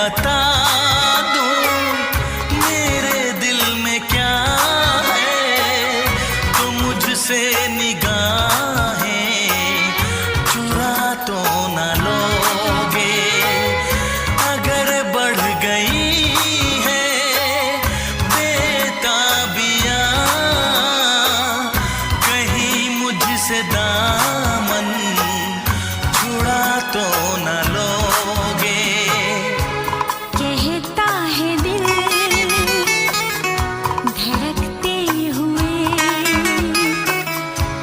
बता दूं मेरे दिल में क्या है, तो मुझसे निगाह